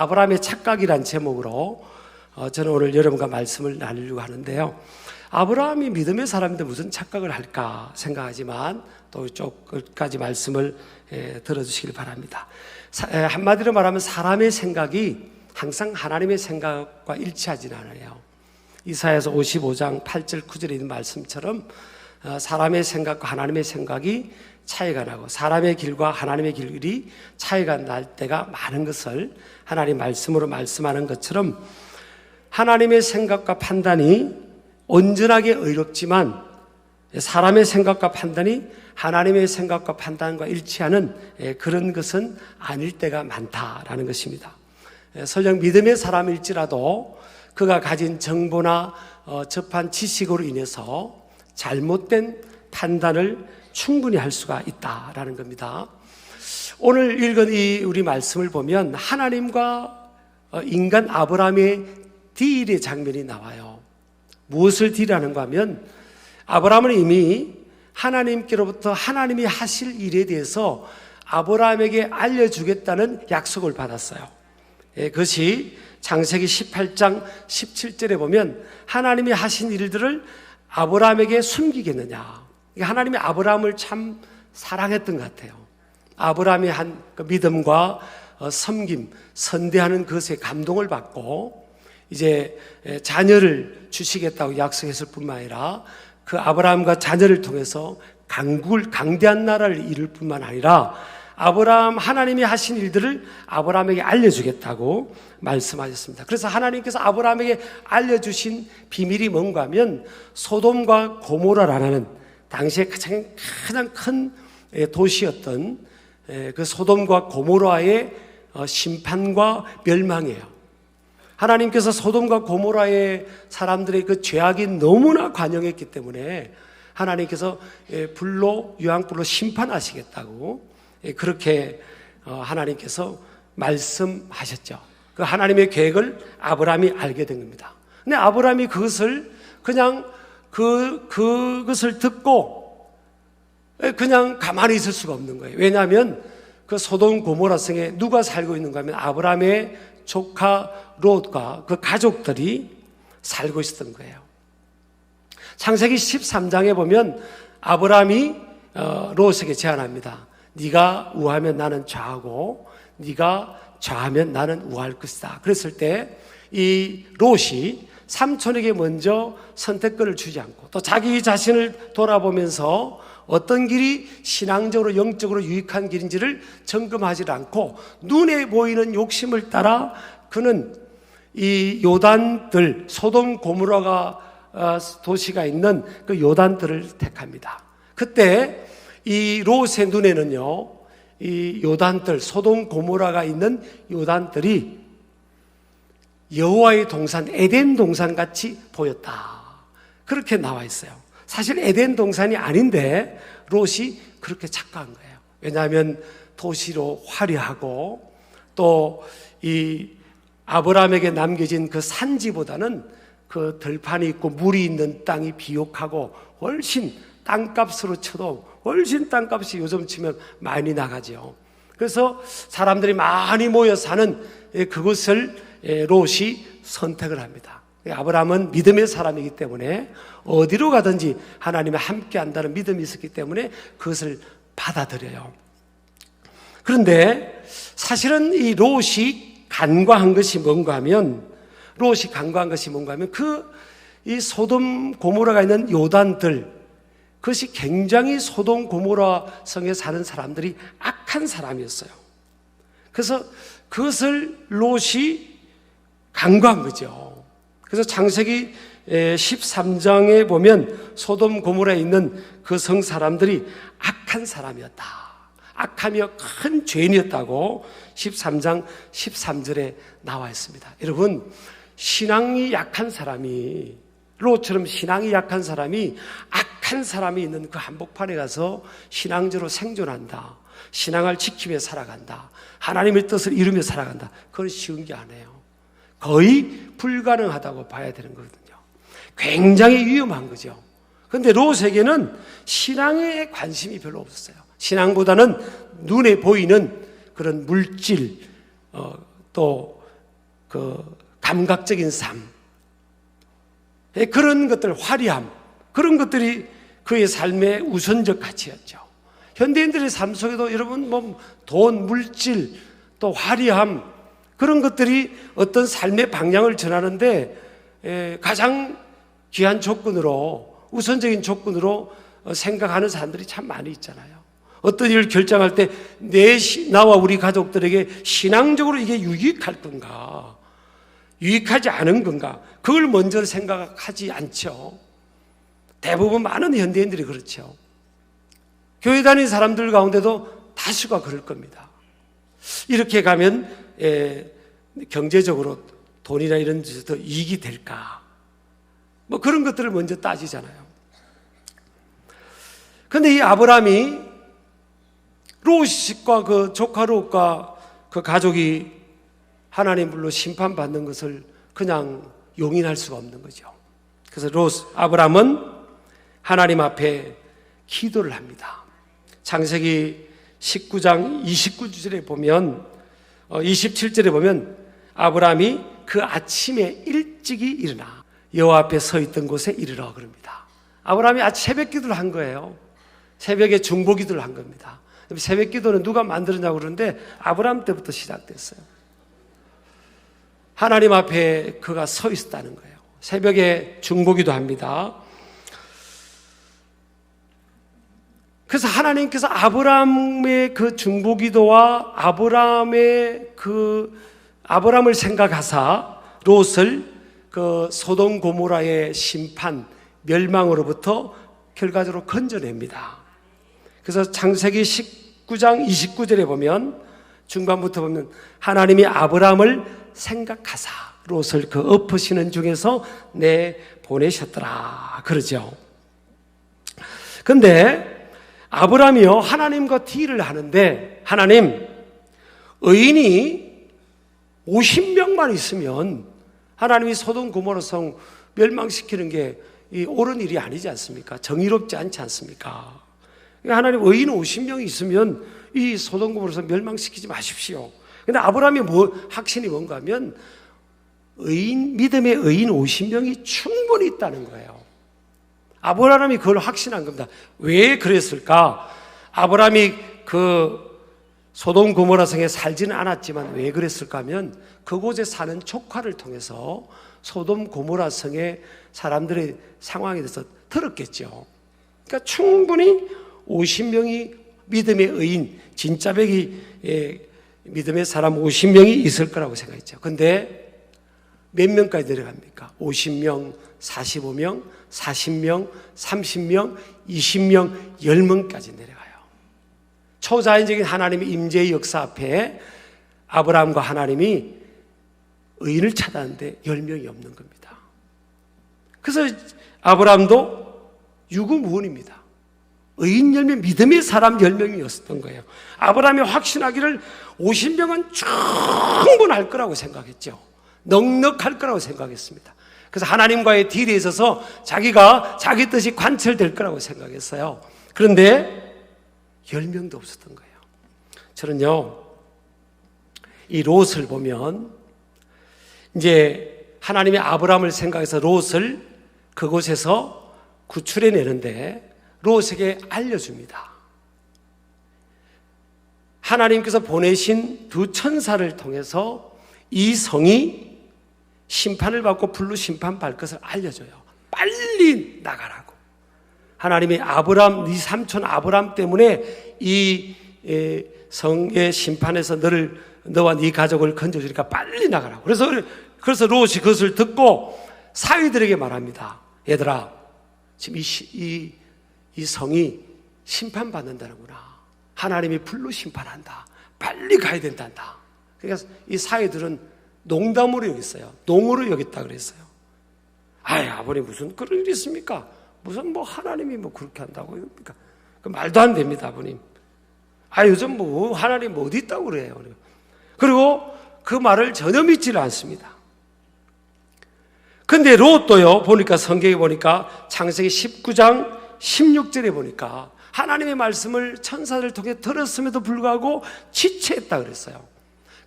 아브라함의 착각이란 제목으로 저는 오늘 여러분과 말씀을 나누려고 하는데요. 아브라함이 믿음의 사람인데 무슨 착각을 할까 생각하지만 또 쭉 끝까지 말씀을 들어주시길 바랍니다. 한마디로 말하면 사람의 생각이 항상 하나님의 생각과 일치하지는 않아요. 이사야서 55장 8절 9절에 있는 말씀처럼 사람의 생각과 하나님의 생각이 차이가 나고 사람의 길과 하나님의 길이 차이가 날 때가 많은 것을 하나님 말씀으로 말씀하는 것처럼 하나님의 생각과 판단이 온전하게 의롭지만 사람의 생각과 판단이 하나님의 생각과 판단과 일치하는 그런 것은 아닐 때가 많다라는 것입니다. 설령 믿음의 사람일지라도 그가 가진 정보나 접한 지식으로 인해서 잘못된 판단을 충분히 할 수가 있다라는 겁니다. 오늘 읽은 이 우리 말씀을 보면 하나님과 인간 아브라함의 딜의 장면이 나와요. 무엇을 딜하는가 하면 아브라함은 이미 하나님께로부터 하나님이 하실 일에 대해서 아브라함에게 알려주겠다는 약속을 받았어요. 그것이 창세기 18장 17절에 보면 하나님이 하신 일들을 아브라함에게 숨기겠느냐. 하나님이 아브라함을 참 사랑했던 것 같아요. 아브라함이 한 믿음과 섬김, 선대하는 것에 감동을 받고 이제 자녀를 주시겠다고 약속했을 뿐만 아니라 그 아브라함과 자녀를 통해서 강대한 나라를 이룰 뿐만 아니라 하나님이 하신 일들을 아브라함에게 알려주겠다고 말씀하셨습니다. 그래서 하나님께서 아브라함에게 알려주신 비밀이 뭔가 하면 소돔과 고모라라는 당시에 가장 큰 도시였던 그 소돔과 고모라의 심판과 멸망이에요. 하나님께서 소돔과 고모라의 사람들의 그 죄악이 너무나 관영했기 때문에 하나님께서 유황불로 심판하시겠다고 그렇게 하나님께서 말씀하셨죠. 그 하나님의 계획을 아브라함이 알게 된 겁니다. 근데 아브라함이 그것을 그냥 그것을 듣고 그냥 가만히 있을 수가 없는 거예요. 왜냐하면 그 소돔 고모라 성에 누가 살고 있는가 하면 아브라함의 조카 롯과 그 가족들이 살고 있었던 거예요. 창세기 13장에 보면 아브라함이 롯에게 제안합니다. 네가 우하면 나는 좌하고 네가 좌하면 나는 우할 것이다. 그랬을 때 이 롯이 삼촌에게 먼저 선택권을 주지 않고 또 자기 자신을 돌아보면서 어떤 길이 신앙적으로 영적으로 유익한 길인지를 점검하지 않고 눈에 보이는 욕심을 따라 그는 이 요단들 소돔 고모라가 도시가 있는 그 요단들을 택합니다. 그때 이 롯의 눈에는요 이 요단들 소돔 고모라가 있는 요단들이 여호와의 동산 에덴 동산 같이 보였다. 그렇게 나와 있어요. 사실 에덴 동산이 아닌데 롯이 그렇게 착각한 거예요. 왜냐하면 도시로 화려하고 또 이 아브라함에게 남겨진 그 산지보다는 그 들판이 있고 물이 있는 땅이 비옥하고 훨씬 땅값으로 쳐도 훨씬 땅값이 요즘 치면 많이 나가죠. 그래서 사람들이 많이 모여 사는 그것을 롯이 선택을 합니다. 아브라함은 믿음의 사람이기 때문에 어디로 가든지 하나님과 함께 한다는 믿음이 있었기 때문에 그것을 받아들여요. 그런데 사실은 이 롯이 간과한 것이 뭔가 하면 이 소돔 고모라가 있는 요단들 그것이 굉장히 소돔 고모라 성에 사는 사람들이 악한 사람이었어요. 그래서 그것을 롯이 간과한 거죠. 그래서 창세기 13장에 보면 소돔 고모라에 있는 그 성 사람들이 악한 사람이었다. 악하며 큰 죄인이었다고 13장 13절에 나와 있습니다. 여러분, 신앙이 약한 사람이 롯처럼 신앙이 약한 사람이 악한 사람이 있는 그 한복판에 가서 신앙적으로 생존한다. 신앙을 지키며 살아간다. 하나님의 뜻을 이루며 살아간다. 그건 쉬운 게 아니에요. 거의 불가능하다고 봐야 되는 거거든요. 굉장히 위험한 거죠. 그런데 롯에게는 신앙에 관심이 별로 없었어요. 신앙보다는 눈에 보이는 그런 물질, 또 감각적인 삶, 그런 것들, 화려함, 그런 것들이 그의 삶의 우선적 가치였죠. 현대인들의 삶 속에도 여러분 돈, 물질, 또 화려함, 그런 것들이 어떤 삶의 방향을 전하는데 가장 귀한 조건으로, 우선적인 조건으로 생각하는 사람들이 참 많이 있잖아요. 어떤 일을 결정할 때 나와 우리 가족들에게 신앙적으로 이게 유익할 건가, 유익하지 않은 건가, 그걸 먼저 생각하지 않죠. 대부분 많은 현대인들이 그렇죠. 교회 다니는 사람들 가운데도 다수가 그럴 겁니다. 이렇게 가면 경제적으로 돈이나 이런 데서 더 이익이 될까, 그런 것들을 먼저 따지잖아요. 그런데 이 아브라함이 롯과 그 조카 롯과 그 가족이 하나님 불로 심판받는 것을 그냥 용인할 수가 없는 거죠. 그래서 아브라함은 하나님 앞에 기도를 합니다. 창세기 19장 29절에 보면, 27절에 보면 아브라함이 그 아침에 일찍이 일어나 여호와 앞에 서 있던 곳에 이르러 그럽니다. 아브라함이 새벽 기도를 한 거예요. 새벽에 중보 기도를 한 겁니다. 새벽 기도는 누가 만들었냐고 그러는데 아브라함 때부터 시작됐어요. 하나님 앞에 그가 서 있었다는 거예요. 새벽에 중보 기도합니다. 그래서 하나님께서 아브라함의 그 중보 기도와 아브라함을 생각하사 롯을 그 소돔 고모라의 심판, 멸망으로부터 결과적으로 건져냅니다. 그래서 창세기 19장 29절에 보면, 중반부터 보면 하나님이 아브라함을 생각하사 롯을 그 엎으시는 중에서 보내셨더라 그러죠. 그런데 아브라함이요, 하나님과 딜을 하는데, 하나님, 의인이 50명만 있으면 하나님이 소돔 고모라 성 멸망시키는 게 옳은 일이 아니지 않습니까? 정의롭지 않지 않습니까? 하나님, 의인 50명이 있으면 이 소돔 고모라 성 멸망시키지 마십시오. 근데 아브라함이 확신이 뭔가 하면 믿음의 의인 50명이 충분히 있다는 거예요. 아브라함이 그걸 확신한 겁니다. 왜 그랬을까? 아브라함이 그 소돔 고모라 성에 살지는 않았지만 왜 그랬을까 하면 그곳에 사는 조카를 통해서 소돔 고모라 성의 사람들의 상황에 대해서 들었겠죠. 그러니까 충분히 50명이 믿음의 의인, 진짜 믿음의 사람 50명이 있을 거라고 생각했죠. 근데 몇 명까지 내려갑니까? 50명, 45명, 40명, 30명, 20명, 10명까지 내려가요. 초자연적인 하나님의 임재의 역사 앞에 아브라함과 하나님이 의인을 찾았는데 10명이 없는 겁니다. 그래서 아브라함도 유구무원입니다. 의인 10명, 믿음의 사람 10명이었던 거예요. 아브라함이 확신하기를 50명은 충분할 거라고 생각했죠. 넉넉할 거라고 생각했습니다. 그래서 하나님과의 딜에 있어서 자기가 자기 뜻이 관철될 거라고 생각했어요. 그런데 10명도 없었던 거예요. 저는요, 이 롯을 보면 이제 하나님의 아브라함을 생각해서 롯을 그곳에서 구출해내는데 롯에게 알려줍니다. 하나님께서 보내신 두 천사를 통해서 이 성이 심판을 받고 불로 심판받을 것을 알려줘요. 빨리 나가라고. 하나님이 아브라함, 네 삼촌 아브라함 때문에 이 성의 심판에서 너와 네 가족을 건져주니까 빨리 나가라고. 그래서 롯이 그것을 듣고 사위들에게 말합니다. 얘들아, 지금 이 성이 심판받는다는구나. 하나님이 불로 심판한다. 빨리 가야 된단다. 그러니까 이 사위들은 농담으로 여겼어요. 농으로 여겼다 그랬어요. 아버님 무슨 그런 일이 있습니까? 무슨 하나님이 그렇게 한다고 그러니까 그 말도 안 됩니다, 아버님. 요즘 하나님 어디 있다고 그래요. 그리고 그 말을 전혀 믿지를 않습니다. 근데 롯도요, 보니까 성경에 보니까 창세기 19장 16절에 보니까 하나님의 말씀을 천사를 통해 들었음에도 불구하고 지체했다 그랬어요.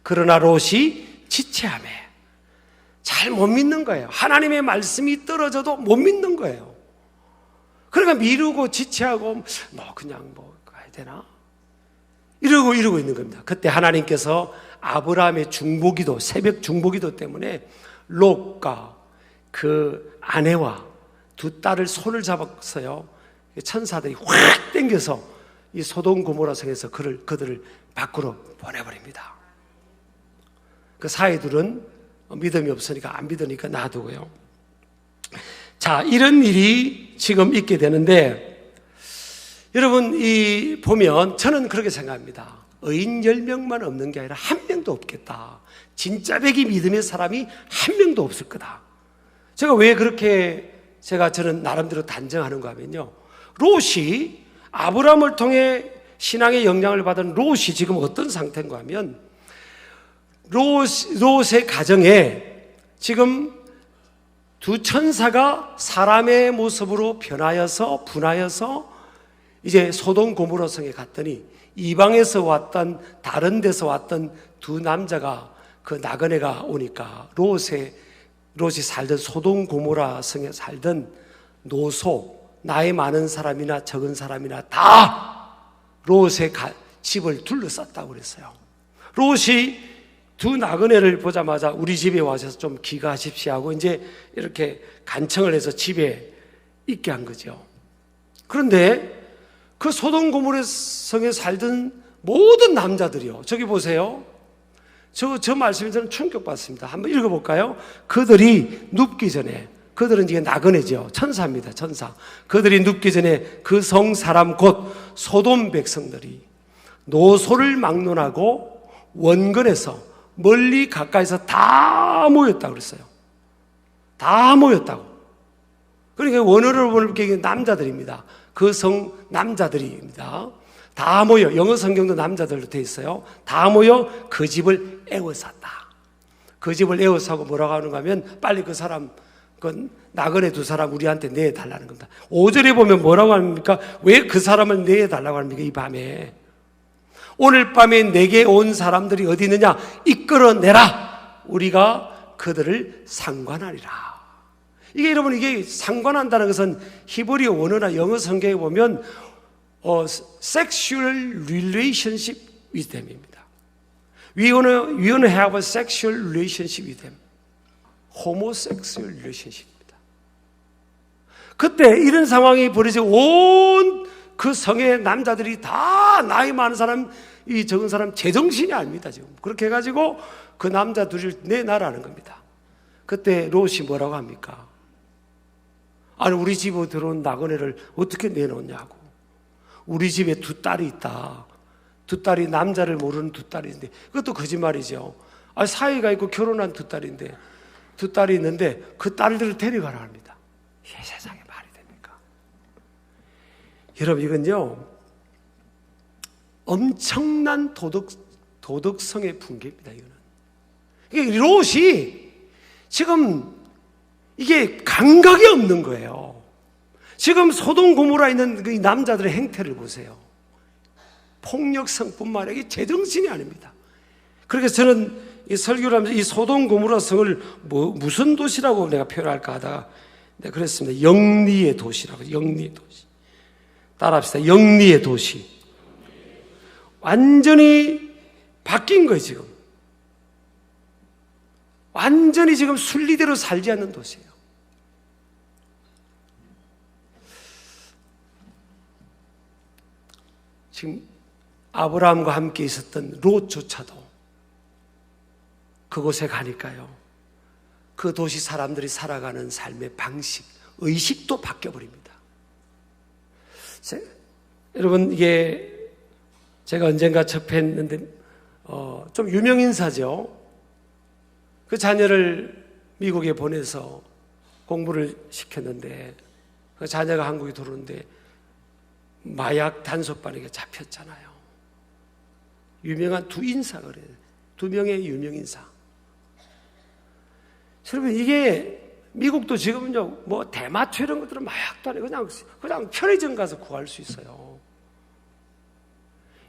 그러나 롯이 지체하며 잘 못 믿는 거예요. 하나님의 말씀이 떨어져도 못 믿는 거예요. 그러니까 미루고 지체하고 그냥 가야 되나? 이러고 있는 겁니다. 그때 하나님께서 아브라함의 중보기도, 새벽 중보기도 때문에 롯과 그 아내와 두 딸을 손을 잡았어요. 천사들이 확 당겨서 이 소돔 고모라 성에서 그들을 밖으로 보내버립니다. 그 사이들은 믿음이 없으니까 안 믿으니까 놔두고요. 자, 이런 일이 지금 있게 되는데, 여러분 보면 저는 그렇게 생각합니다. 의인 10명만 없는 게 아니라 한 명도 없겠다. 진짜 백이 믿음의 사람이 한 명도 없을 거다. 제가 왜 그렇게 저는 나름대로 단정하는가 하면요, 롯이 아브라함을 통해 신앙의 영향을 받은 롯이 지금 어떤 상태인가 하면, 롯의 가정에 지금 두 천사가 사람의 모습으로 변하여서 분하여서 이제 소돔 고모라 성에 갔더니 이방에서 왔던, 다른 데서 왔던 두 남자가, 그 나그네가 오니까 롯이 살던 소돔 고모라 성에 살던 노소, 나이 많은 사람이나 적은 사람이나 다 롯의 집을 둘러쌌다고 그랬어요. 롯이 두 나그네를 보자마자 우리 집에 와서 좀 귀가하십시오 하고 이제 이렇게 간청을 해서 집에 있게 한 거죠. 그런데 그 소돔 고모라 성에 살던 모든 남자들이요, 저기 보세요. 저 말씀에 저는 충격받습니다. 한번 읽어볼까요? 그들이 눕기 전에, 그들은 이게 나그네죠. 천사입니다. 천사. 그들이 눕기 전에 그 성 사람 곧 소돔 백성들이 노소를 막론하고 원근에서 멀리 가까이서 다 모였다고 그랬어요. 다 모였다고. 그러니까 원어를 보는 게 남자들입니다. 그 성 남자들입니다. 다 모여, 영어 성경도 남자들로 되어 있어요. 다 모여 그 집을 에워쌌다. 그 집을 에워싸고 뭐라고 하는가 하면, 빨리 그 사람, 그 나그네 두 사람 우리한테 내달라는 겁니다. 5절에 보면 뭐라고 합니까? 왜 그 사람을 내달라고 합니까? 이 밤에. 오늘 밤에 내게 온 사람들이 어디 있느냐? 이끌어내라. 우리가 그들을 상관하리라. 이게 여러분, 이게 상관한다는 것은 히브리어 원어나 영어 성경에 보면 sexual relationship with them입니다. We want to have a sexual relationship with them. homosexual relationship입니다. 그때 이런 상황이 벌어지고 온 그 성의 남자들이 다 나이 많은 사람, 이 적은 사람 제정신이 아닙니다. 지금 그렇게 해가지고 그 남자 둘을 내놔라는 겁니다. 그때 롯이 뭐라고 합니까? 아니, 우리 집에 들어온 나그네를 어떻게 내놓냐고. 우리 집에 두 딸이 있다. 두 딸이, 남자를 모르는 두 딸이 있는데, 그것도 거짓말이죠. 아니, 사이가 있고 결혼한 두 딸인데, 두 딸이 있는데 그 딸들을 데려가라 합니다. 이게 세상에 말이 됩니까? 여러분, 이건요 엄청난 도덕성의 붕괴입니다. 이거는. 이게 롯이 지금 이게 감각이 없는 거예요. 지금 소돔 고모라 있는 그 남자들의 행태를 보세요. 폭력성뿐만 아니라 이게 제정신이 아닙니다. 그래서 저는 이 설교를 하면서 이 소돔 고모라 성을 무슨 도시라고 내가 표현할까 하다가 내가 그랬습니다. 영리의 도시라고. 영리의 도시. 따라합시다. 영리의 도시. 완전히 바뀐 거예요, 지금. 완전히 지금 순리대로 살지 않는 도시예요. 지금 아브라함과 함께 있었던 롯조차도 그곳에 가니까요, 그 도시 사람들이 살아가는 삶의 방식, 의식도 바뀌어버립니다. 여러분, 이게 제가 언젠가 접했는데 좀 유명 인사죠. 그 자녀를 미국에 보내서 공부를 시켰는데 그 자녀가 한국에 들어오는데 마약 단속반에게 잡혔잖아요. 유명한 두 인사가 그래요. 두 명의 유명 인사. 여러분, 이게 미국도 지금은요, 뭐 대마초 이런 것들은 마약도 아니고 그냥 편의점 가서 구할 수 있어요.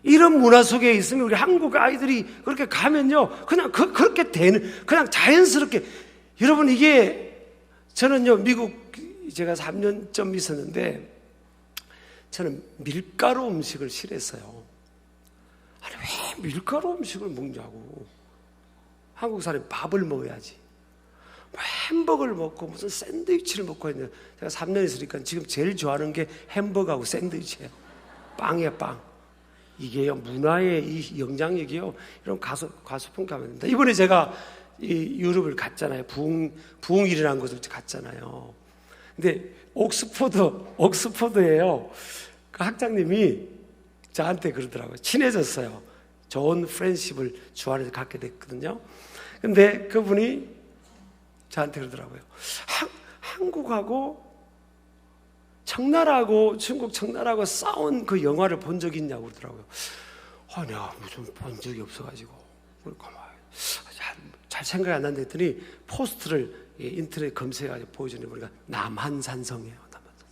이런 문화 속에 있으면 우리 한국 아이들이 그렇게 가면요, 그냥 그렇게 되는, 그냥 자연스럽게 여러분, 이게 저는요, 미국 제가 3년쯤 있었는데 저는 밀가루 음식을 싫어했어요. 아니, 왜 밀가루 음식을 먹냐고. 한국 사람이 밥을 먹어야지. 뭐 햄버거를 먹고 무슨 샌드위치를 먹고 있는데, 제가 3년 있으니까 지금 제일 좋아하는 게 햄버거하고 샌드위치예요. 빵이에요, 빵. 이게요, 문화의 이 영향력이요, 이런 가소평가하면 됩니다. 이번에 제가 이 유럽을 갔잖아요. 부흥일이라는 곳을 갔잖아요. 근데 옥스포드예요. 그 학장님이 저한테 그러더라고요. 친해졌어요. 좋은 프렌십을 주안에서 갖게 됐거든요. 근데 그분이 저한테 그러더라고요. 한국하고 청나라하고 중국 청나라하고 싸운 그 영화를 본 적이 있냐고 그러더라고요. 내가 무슨 본 적이 없어가지고. 그러니까 잘 생각이 안 난다 했더니 포스트를 인터넷 검색해가지고 보여주는 보니까 남한산성이에요. 남한산성.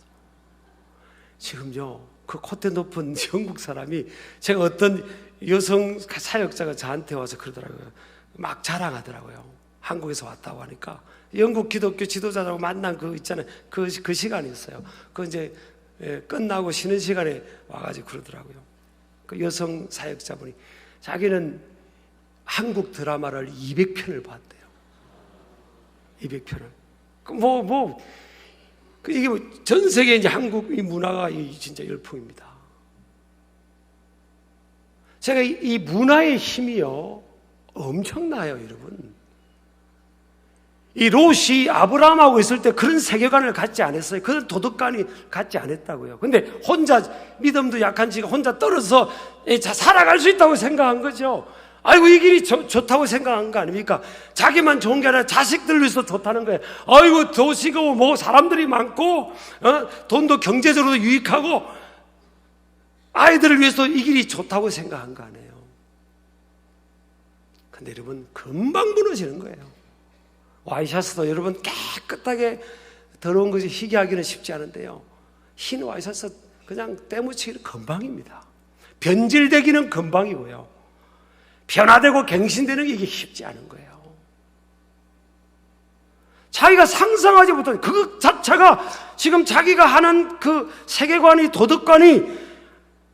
지금요, 그 콧대 높은 영국 사람이, 제가 어떤 여성 사역자가 저한테 와서 그러더라고요. 막 자랑하더라고요. 한국에서 왔다고 하니까. 영국 기독교 지도자들하고 만난 그 있잖아요. 그 시간이었어요. 그 이제 끝나고 쉬는 시간에 와가지고 그러더라고요. 그 여성 사역자분이 자기는 한국 드라마를 200편을 봤대요. 200편을. 이게 전 세계 이제 한국 이 문화가 진짜 열풍입니다. 제가 이 문화의 힘이요, 엄청나요, 여러분. 이 롯이 아브라함하고 있을 때 그런 세계관을 갖지 않았어요. 그런 도덕관이 갖지 않았다고요. 근데 혼자, 믿음도 약한 지가 혼자 떨어져서 살아갈 수 있다고 생각한 거죠. 아이고, 이 길이 좋다고 생각한 거 아닙니까? 자기만 좋은 게 아니라 자식들 위해서 좋다는 거예요. 아이고, 도시고 뭐 사람들이 많고, 돈도 경제적으로 유익하고, 아이들을 위해서 이 길이 좋다고 생각한 거 아니에요. 근데 여러분, 금방 무너지는 거예요. 와이셔츠도 여러분 깨끗하게 더러운 것이 희귀하기는 쉽지 않은데요, 흰 와이셔츠 그냥 때묻히기는 금방입니다. 변질되기는 금방이고요, 변화되고 갱신되는 게 이게 쉽지 않은 거예요. 자기가 상상하지 못한 그 자체가 지금 자기가 하는 그 세계관이, 도덕관이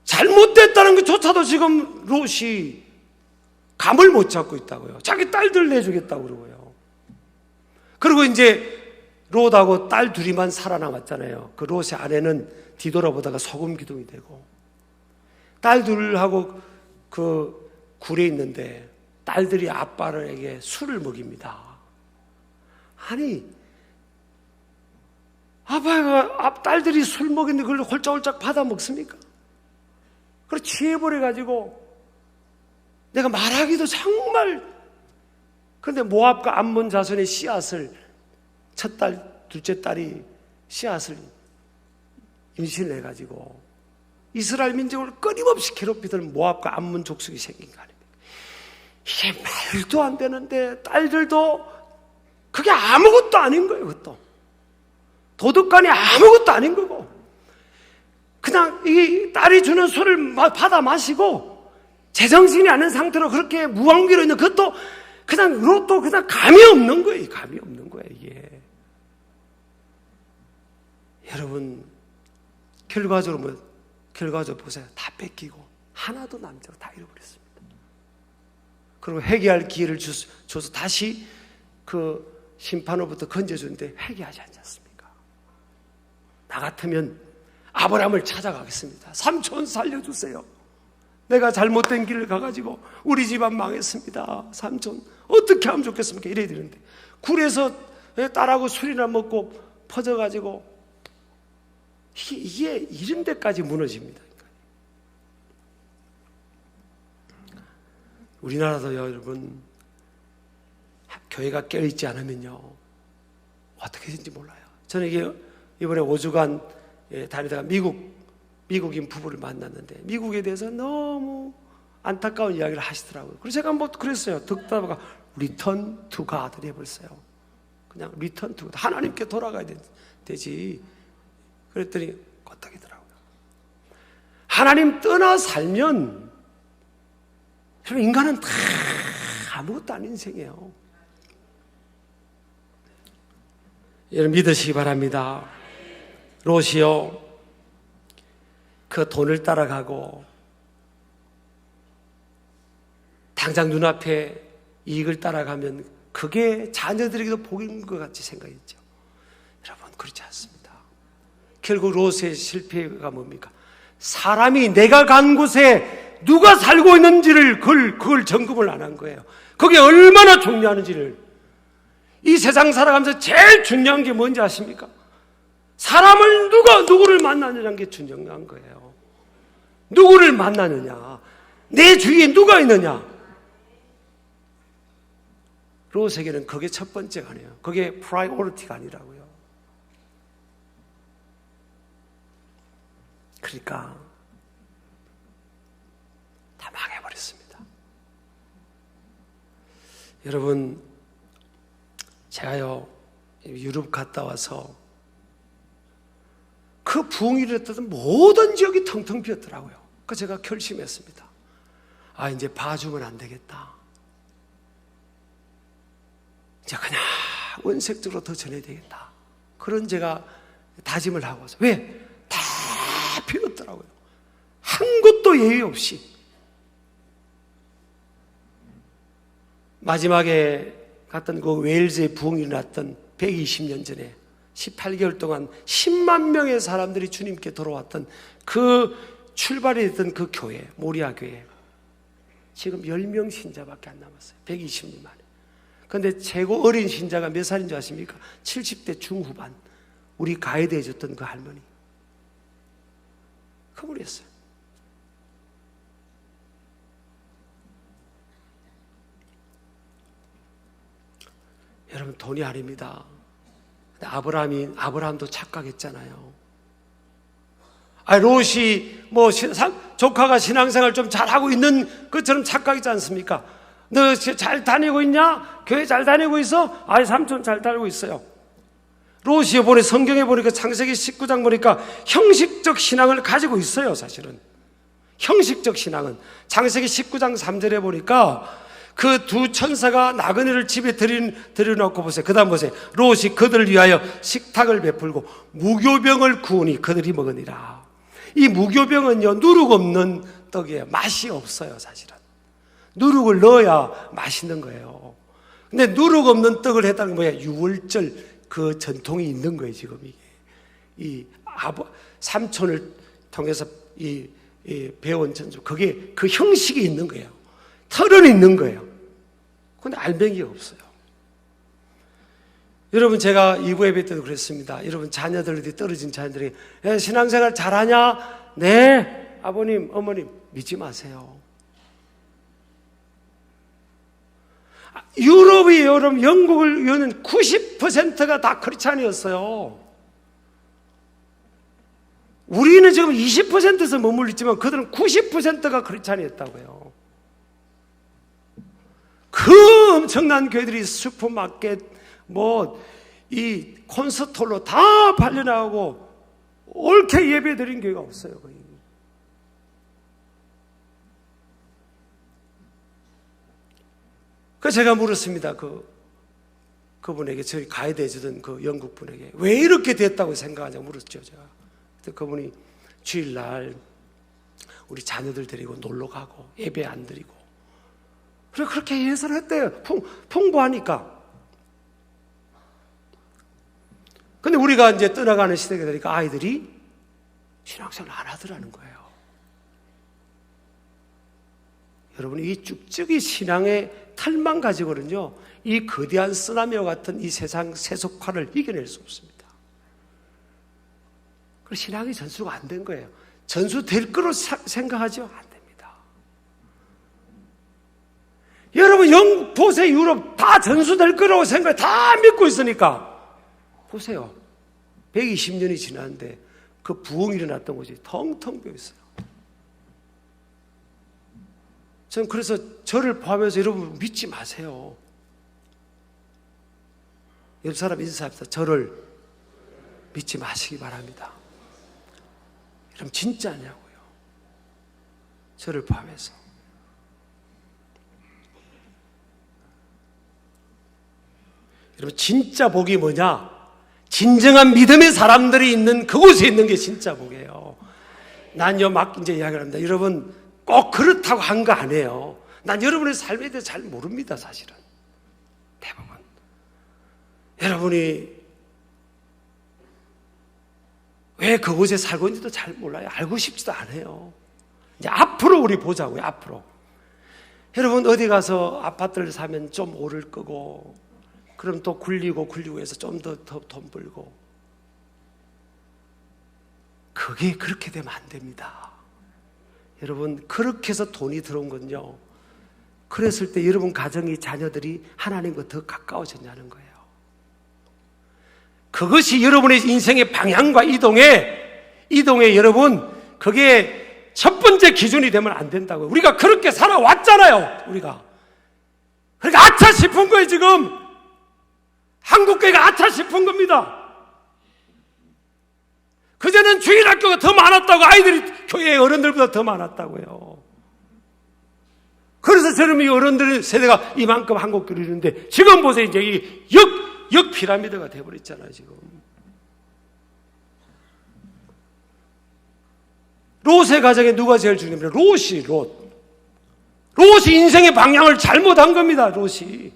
잘못됐다는 것조차도 지금 롯이 감을 못 잡고 있다고요. 자기 딸들 내주겠다고 그러고요. 그리고 이제 롯하고 딸 둘이만 살아남았잖아요. 그 롯의 아내는 뒤돌아보다가 소금 기둥이 되고, 딸 둘하고 그 굴에 있는데 딸들이 아빠에게 술을 먹입니다. 아니, 딸들이 술 먹이는데 그걸 홀짝홀짝 받아 먹습니까? 그리고 취해버려가지고 내가 말하기도 정말. 그런데 모압과 암몬 자손의 씨앗을, 첫 딸, 둘째 딸이 씨앗을 임신을 해가지고 이스라엘 민족을 끊임없이 괴롭히던 모압과 암몬 족속이 생긴 거 아닙니까? 이게 말도 안 되는데 딸들도 그게 아무것도 아닌 거예요. 그것도 도덕관이 아무것도 아닌 거고, 그냥 이 딸이 주는 술을 받아 마시고 제정신이 아닌 상태로 그렇게 무방비로 있는, 그것도 그냥 롯도 그냥 감이 없는 거예요. 감이 없는 거예요, 이게. 여러분, 결과적으로 보세요. 다 뺏기고 하나도 남지 않고 다 잃어버렸습니다. 그리고 회개할 기회를 줘서 다시 그 심판으로부터 건져주는데 회개하지 않지 않습니까? 나 같으면 아브라함을 찾아가겠습니다. 삼촌 살려주세요. 내가 잘못된 길을 가가지고 우리 집안 망했습니다. 삼촌 어떻게 하면 좋겠습니까? 이래야 되는데, 굴에서 딸하고 술이나 먹고 퍼져가지고 이게 이런 데까지 무너집니다. 우리나라도 여러분, 교회가 깨어있지 않으면요 어떻게 되는지 몰라요. 저는 이게 이번에 5주간 다니다가 미국인 부부를 만났는데 미국에 대해서 너무 안타까운 이야기를 하시더라고요. 그래서 제가 그랬어요. 듣다가 Return to God 해버렸어요. 그냥 Return to God, 하나님께 돌아가야 되지. 그랬더니 껐다기더라고요. 하나님 떠나 살면 인간은 다 아무것도 아닌 인생이에요. 여러분 믿으시기 바랍니다. 롯이요, 그 돈을 따라가고 당장 눈앞에 이익을 따라가면 그게 자녀들에게도 복인 것 같이 생각했죠. 여러분 그렇지 않습니다. 결국 롯의 실패가 뭡니까? 사람이 내가 간 곳에 누가 살고 있는지를 그걸 점검을 안 한 거예요. 그게 얼마나 중요한지를. 이 세상 살아가면서 제일 중요한 게 뭔지 아십니까? 사람을 누구를 만나느냐는 게 중요한 거예요. 누구를 만나느냐, 내 주위에 누가 있느냐. 롯에게는 그게 첫 번째가 아니에요. 그게 프라이오리티가 아니라고요. 그러니까 다 망해버렸습니다. 여러분, 제가요 유럽 갔다 와서 그 부흥이 일었던 모든 지역이 텅텅 비었더라고요. 그래서 제가 결심했습니다. 아, 이제 봐주면 안 되겠다. 이제 그냥 원색적으로 더 전해야 되겠다. 그런 제가 다짐을 하고 왔어요. 왜? 다 비었더라고요. 한 곳도 예외 없이. 마지막에 갔던 그 웨일즈의 부흥이 일어났던 120년 전에 18개월 동안 10만 명의 사람들이 주님께 돌아왔던 그 출발이 됐던 그 교회, 모리아 교회. 지금 10명 신자밖에 안 남았어요. 120년 만에. 그런데 최고 어린 신자가 몇 살인 줄 아십니까? 70대 중후반. 우리 가이드 해줬던 그 할머니. 그분이었어요. 여러분, 돈이 아닙니다. 아브라함도 착각했잖아요. 롯이 조카가 신앙생활 좀 잘하고 있는 것처럼 착각이지 않습니까? 너 잘 다니고 있냐? 교회 잘 다니고 있어? 삼촌 잘 다니고 있어요. 롯이 이번에 성경에 보니까 창세기 19장 보니까 형식적 신앙을 가지고 있어요, 사실은. 형식적 신앙은. 창세기 19장 3절에 보니까 그 두 천사가 나그네를 집에 들여놓고 보세요. 그 다음 보세요. 롯이 그들을 위하여 식탁을 베풀고 무교병을 구우니 그들이 먹으니라. 이 무교병은요, 누룩 없는 떡이에요. 맛이 없어요, 사실은. 누룩을 넣어야 맛있는 거예요. 근데 누룩 없는 떡을 했다는 게 뭐야? 유월절 그 전통이 있는 거예요, 지금 이게. 이 삼촌을 통해서 배운 전통, 그게 그 형식이 있는 거예요. 털은 있는 거예요. 근데 알맹이가 없어요. 여러분, 제가 2부 예배 때도 그랬습니다. 여러분, 자녀들이 떨어진 자녀들이 신앙생활 잘하냐? 네, 아버님, 어머님, 믿지 마세요. 여러분, 영국을 여는 90%가 다 크리스찬이었어요. 우리는 지금 20%에서 머물렀지만 그들은 90%가 크리스찬이었다고요. 그 엄청난 교회들이 슈퍼마켓, 이 콘서트홀로 다 팔려나가고 옳게 예배 드린 교회가 없어요, 거의. 그래서 제가 물었습니다. 그분에게, 저희 가이드 해주던 그 영국 분에게 왜 이렇게 됐다고 생각하냐고 물었죠, 제가. 그때 그분이 주일날 우리 자녀들 데리고 놀러 가고 예배 안 드리고 그래 그렇게 예술을 했대요. 풍부하니까. 근데 우리가 이제 떠나가는 시대가 되니까 아이들이 신앙생활 안 하더라는 거예요. 여러분, 이 쭉쭉이 신앙의 탈만 가지고는요, 이 거대한 쓰나미와 같은 이 세상 세속화를 이겨낼 수 없습니다. 그 신앙이 전수가 안 된 거예요. 전수될 거로 생각하죠? 안 됩니다. 여러분, 영국 보세요. 유럽 다 전수될 거라고 생각해. 다 믿고 있으니까. 보세요. 120년이 지났는데 그 부흥이 일어났던 곳이 텅텅 비어 있어요. 저는 그래서 저를 포함해서 여러분 믿지 마세요. 옆 사람 인사합시다. 저를 믿지 마시기 바랍니다. 여러분 진짜냐고요. 저를 포함해서. 여러분 진짜 복이 뭐냐? 진정한 믿음의 사람들이 있는 그곳에 있는 게 진짜 복이에요. 난요 막 이제 이야기를 합니다. 여러분 꼭 그렇다고 한 거 아니에요. 난 여러분의 삶에 대해서 잘 모릅니다. 사실은 대부분 여러분이 왜 그곳에 살고 있는지도 잘 몰라요. 알고 싶지도 않아요. 이제 앞으로 우리 보자고요. 앞으로 여러분 어디 가서 아파트를 사면 좀 오를 거고, 그럼 또 굴리고 해서 좀 더 돈 벌고, 그게 그렇게 되면 안 됩니다. 여러분 그렇게 해서 돈이 들어온 건요, 그랬을 때 여러분 가정이, 자녀들이 하나님과 더 가까워졌냐는 거예요. 그것이 여러분의 인생의 방향과 이동에 여러분 그게 첫 번째 기준이 되면 안 된다고요. 우리가 그렇게 살아왔잖아요. 우리가 그러니까 아차 싶은 거예요. 지금 한국교회가 아차 싶은 겁니다. 그전엔 주일학교가 더 많았다고, 아이들이 교회 어른들보다 더 많았다고요. 그래서 저는 이 어른들 세대가 이만큼 한국교회를 이루는데, 지금 보세요. 이제 이 역 피라미드가 돼버렸잖아요. 지금 롯의 가정에 누가 제일 중요합니까? 롯이 인생의 방향을 잘못한 겁니다. 롯이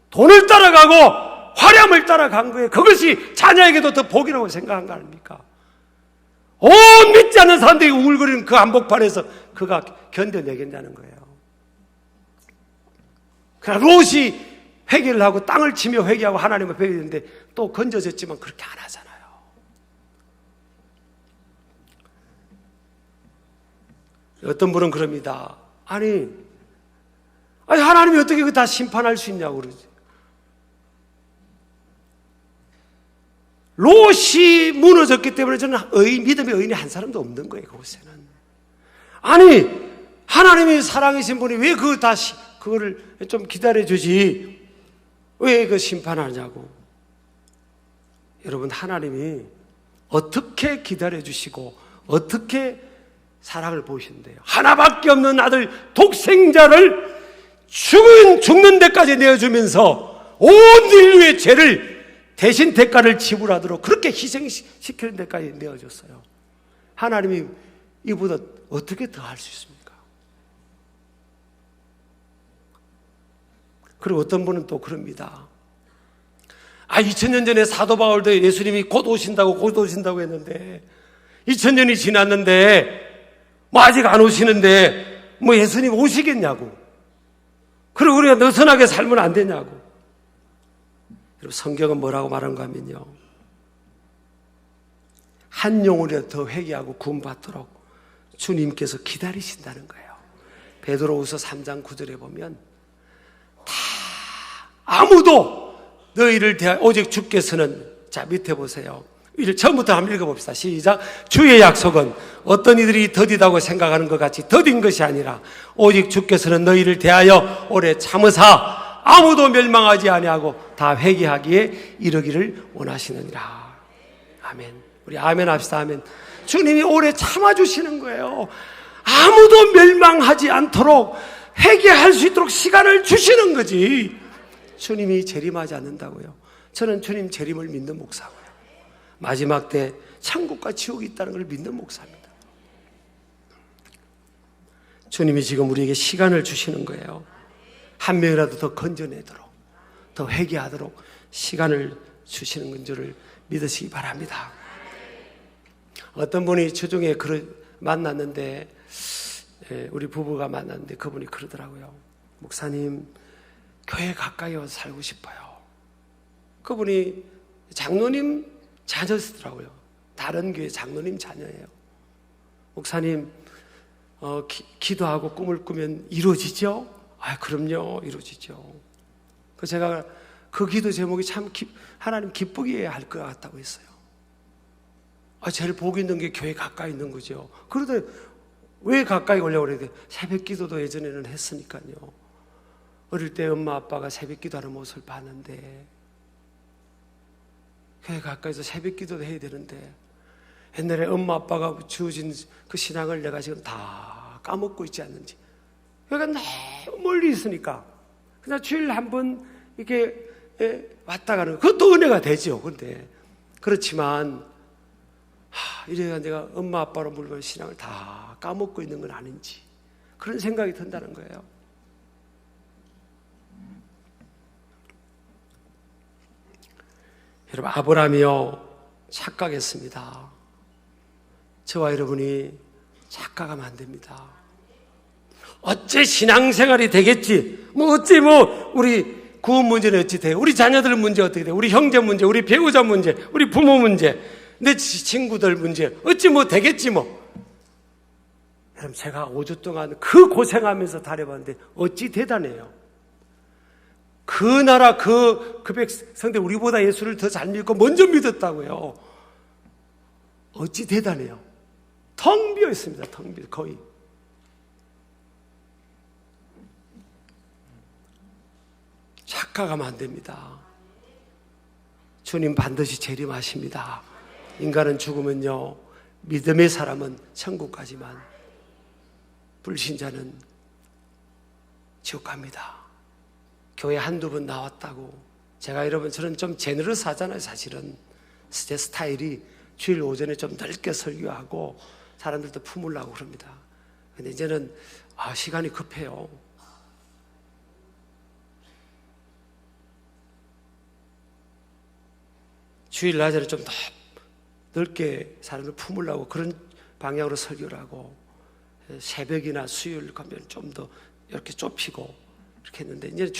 돈을 따라가고 화려함을 따라간 거예요. 그것이 자녀에게도 더 복이라고 생각한 거 아닙니까? 온 믿지 않는 사람들이 우울거리는 그 한복판에서 그가 견뎌내겠냐는 거예요. 그러나 롯이 회개를 하고 땅을 치며 회개하고 하나님을 회개했는데 또 건져졌지만 그렇게 안 하잖아요. 어떤 분은 그럽니다. 아니 하나님이 어떻게 그거 다 심판할 수 있냐고 그러지. 롯이 무너졌기 때문에 저는 믿음의 의인이 한 사람도 없는 거예요. 그곳에는. 아니 하나님이 사랑이신 분이 왜 그거를 좀 기다려주지, 왜 그 심판하냐고. 여러분 하나님이 어떻게 기다려주시고 어떻게 사랑을 보이신대요. 하나밖에 없는 아들 독생자를 죽는 데까지 내어주면서 온 인류의 죄를 대신 대가를 지불하도록 그렇게 희생시키는 데까지 내어줬어요. 하나님이 이보다 어떻게 더 할 수 있습니까? 그리고 어떤 분은 또 그럽니다. 2000년 전에 사도 바울도 예수님이 곧 오신다고 했는데 2000년이 지났는데 아직 안 오시는데 예수님 오시겠냐고. 그리고 우리가 느슨하게 살면 안 되냐고. 여러분 성경은 뭐라고 말한가 하면요, 한 영혼이라도 더 회개하고 구원받도록 주님께서 기다리신다는 거예요. 베드로후서 3장 9절에 보면 다 아무도 너희를 오직 주께서는, 자 밑에 보세요. 처음부터 한번 읽어봅시다. 시작. 주의 약속은 어떤 이들이 더디다고 생각하는 것 같이 더딘 것이 아니라 오직 주께서는 너희를 대하여 오래 참으사 아무도 멸망하지 아니하고 다 회개하기에 이르기를 원하시느니라. 아멘. 우리 아멘 합시다. 아멘. 주님이 오래 참아주시는 거예요. 아무도 멸망하지 않도록 회개할 수 있도록 시간을 주시는 거지. 주님이 재림하지 않는다고요. 저는 주님 재림을 믿는 목사고요. 마지막 때 천국과 지옥이 있다는 걸 믿는 목사입니다. 주님이 지금 우리에게 시간을 주시는 거예요. 한 명이라도 더 건져내도록, 더 회개하도록 시간을 주시는 건 줄을 믿으시기 바랍니다. 어떤 분이 주중에 만났는데, 우리 부부가 만났는데 그분이 그러더라고요. 목사님, 교회 가까이 와서 살고 싶어요. 그분이 장로님 자녀시더라고요. 다른 교회 장로님 자녀예요. 목사님, 기도하고 꿈을 꾸면 이루어지죠? 그럼요, 이루어지죠. 제가 그 기도 제목이 참 하나님 기쁘게 할 것 같다고 했어요. 제일 복 있는 게 교회 가까이 있는 거죠. 그런데 왜 가까이 오려고 그래야 돼? 새벽 기도도 예전에는 했으니까요. 어릴 때 엄마 아빠가 새벽 기도하는 모습을 봤는데, 교회 가까이서 새벽 기도도 해야 되는데, 옛날에 엄마 아빠가 주어진 그 신앙을 내가 지금 다 까먹고 있지 않는지. 교회가 너무 멀리 있으니까 그냥 주일 한 번 이렇게 왔다 가는 거, 그것도 은혜가 되죠. 근데 그렇지만 이래야 내가 엄마 아빠로 물건 신앙을 다 까먹고 있는 건 아닌지 그런 생각이 든다는 거예요. 여러분, 아브라함이요 착각했습니다. 저와 여러분이 착각하면 안 됩니다. 어째 신앙생활이 되겠지, 어째 우리 구원 문제는 어찌 돼, 우리 자녀들 문제 어떻게 돼, 우리 형제 문제, 우리 배우자 문제, 우리 부모 문제, 내 친구들 문제 어찌 되겠지 여러분, 제가 5주 동안 그 고생하면서 다녀봤는데 어찌 대단해요. 그 나라 그 백성들 우리보다 예수를 더 잘 믿고 먼저 믿었다고요. 어찌 대단해요. 텅 비어 있습니다. 텅 비어, 거의. 착각하면 안 됩니다. 주님 반드시 재림하십니다. 인간은 죽으면요, 믿음의 사람은 천국 가지만 불신자는 지옥 갑니다. 교회 한두 번 나왔다고 제가 여러분, 저는 좀 제너러스 하잖아요. 사실은 제 스타일이 주일 오전에 좀 넓게 설교하고 사람들도 품으려고 그럽니다. 근데 이제는 시간이 급해요. 주일 낮에는 좀 더 넓게 사람을 품으려고 그런 방향으로 설교를 하고, 새벽이나 수요일 가면 좀 더 이렇게 좁히고 이렇게 했는데, 이제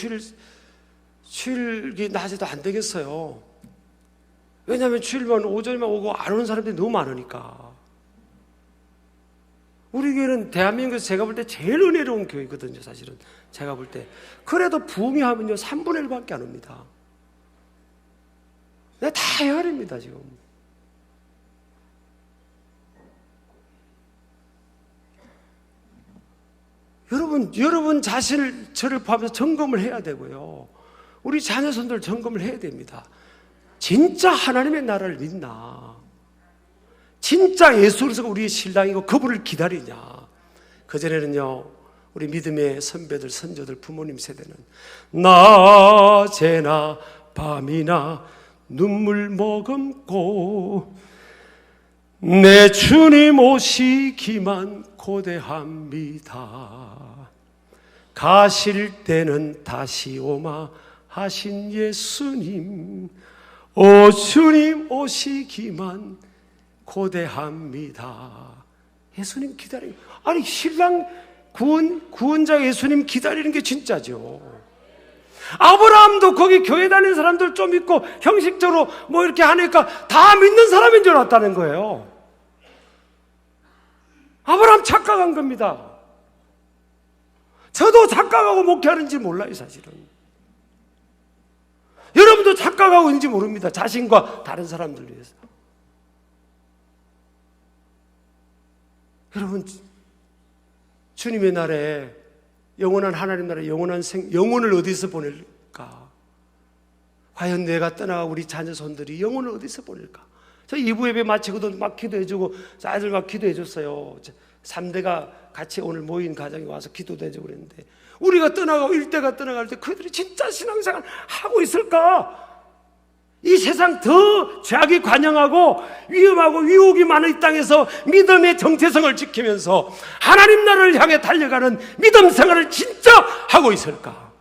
주일이 낮에도 안 되겠어요. 왜냐하면 주일만 오전에만 오고 안 오는 사람들이 너무 많으니까. 우리 교회는 대한민국에서 제가 볼 때 제일 은혜로운 교회거든요. 사실은 제가 볼 때. 그래도 부흥이 하면요 3분의 1밖에 안 옵니다. 다 헤아립니다 지금. 여러분 자신을, 저를 포함해서 점검을 해야 되고요. 우리 자녀손들 점검을 해야 됩니다. 진짜 하나님의 나라를 믿나? 진짜 예수 그리스도가 우리의 신랑이고 그분을 기다리냐? 그전에는요, 우리 믿음의 선배들, 선조들, 부모님 세대는 낮에나 밤이나 눈물 머금고 내 주님 오시기만 고대합니다. 가실 때는 다시 오마 하신 예수님, 오 주님 오시기만 고대합니다. 예수님 기다리는, 아니 신랑 구원자 예수님 기다리는 게 진짜죠. 아브라함도 거기 교회 다니는 사람들 좀 있고 형식적으로 이렇게 하니까 다 믿는 사람인 줄 알았다는 거예요. 아브라함 착각한 겁니다. 저도 착각하고 목회하는지 몰라요. 사실은 여러분도 착각하고 있는지 모릅니다. 자신과 다른 사람들 위해서. 여러분, 주님의 날에, 영원한 하나님 나라에 영혼을 어디서 보낼까? 과연 내가 떠나가 우리 자녀손들이 영혼을 어디서 보낼까? 저 2부 예배 마치고도 막 기도해주고, 아이들 막 기도해줬어요. 3대가 같이 오늘 모인 가정에 와서 기도도 해주고 그랬는데, 우리가 떠나가고 1대가 떠나갈 때 그들이 진짜 신앙생활 하고 있을까? 이 세상 더 죄악이 관영하고 위험하고 유혹이 많은 이 땅에서 믿음의 정체성을 지키면서 하나님 나라를 향해 달려가는 믿음 생활을 진짜 하고 있을까?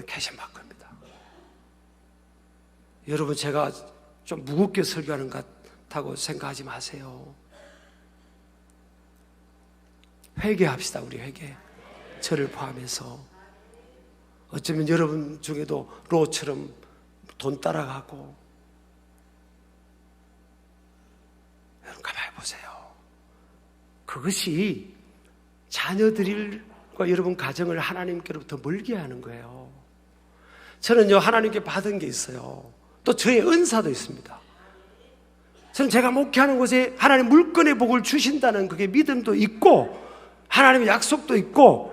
캐신 바꿉니다. 여러분, 제가 좀 무겁게 설교하는 것 같다고 생각하지 마세요. 회개합시다. 우리 회개. 저를 포함해서. 어쩌면 여러분 중에도 롯처럼 돈 따라가고. 여러분 가만히 보세요. 그것이 자녀들과 여러분 가정을 하나님께로부터 멀게 하는 거예요. 저는요, 하나님께 받은 게 있어요. 또 저의 은사도 있습니다. 저는 제가 목회하는 곳에 하나님 물건의 복을 주신다는 그게 믿음도 있고 하나님의 약속도 있고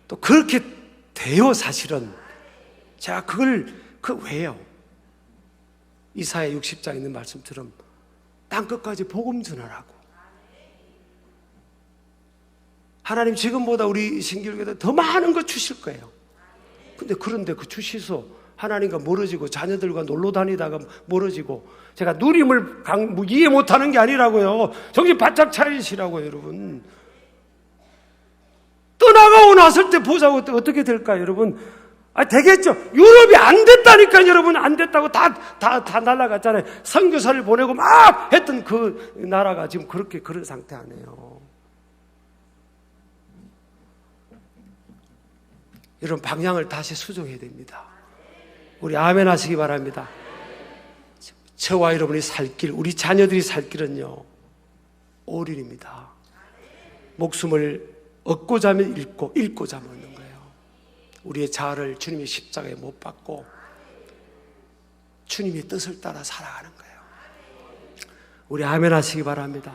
또 그렇게 돼요. 사실은 제가 왜요? 이사야 60장에 있는 말씀처럼 땅끝까지 복음 전하라고. 하나님 지금보다 우리 신기록에도 더 많은 거 주실 거예요. 그런데 그 주시소. 하나님과 멀어지고 자녀들과 놀러 다니다가 멀어지고, 제가 누림을 이해 못하는 게 아니라고요. 정신 바짝 차리시라고요, 여러분. 떠나가고 났을 때 보자고 어떻게 될까요, 여러분? 되겠죠. 유럽이 안 됐다니까, 여러분. 안 됐다고 다 날아갔잖아요. 선교사를 보내고 막 했던 그 나라가 지금 그런 상태 아니에요. 여러분, 방향을 다시 수정해야 됩니다. 우리 아멘 하시기 바랍니다. 저와 여러분이 살 길, 우리 자녀들이 살 길은요, 올인입니다. 목숨을 얻고자 하면 잃고자 하면 얻는 거예요. 우리의 자아를 주님의 십자가에 못 박고 주님의 뜻을 따라 살아가는 거예요. 우리 아멘 하시기 바랍니다.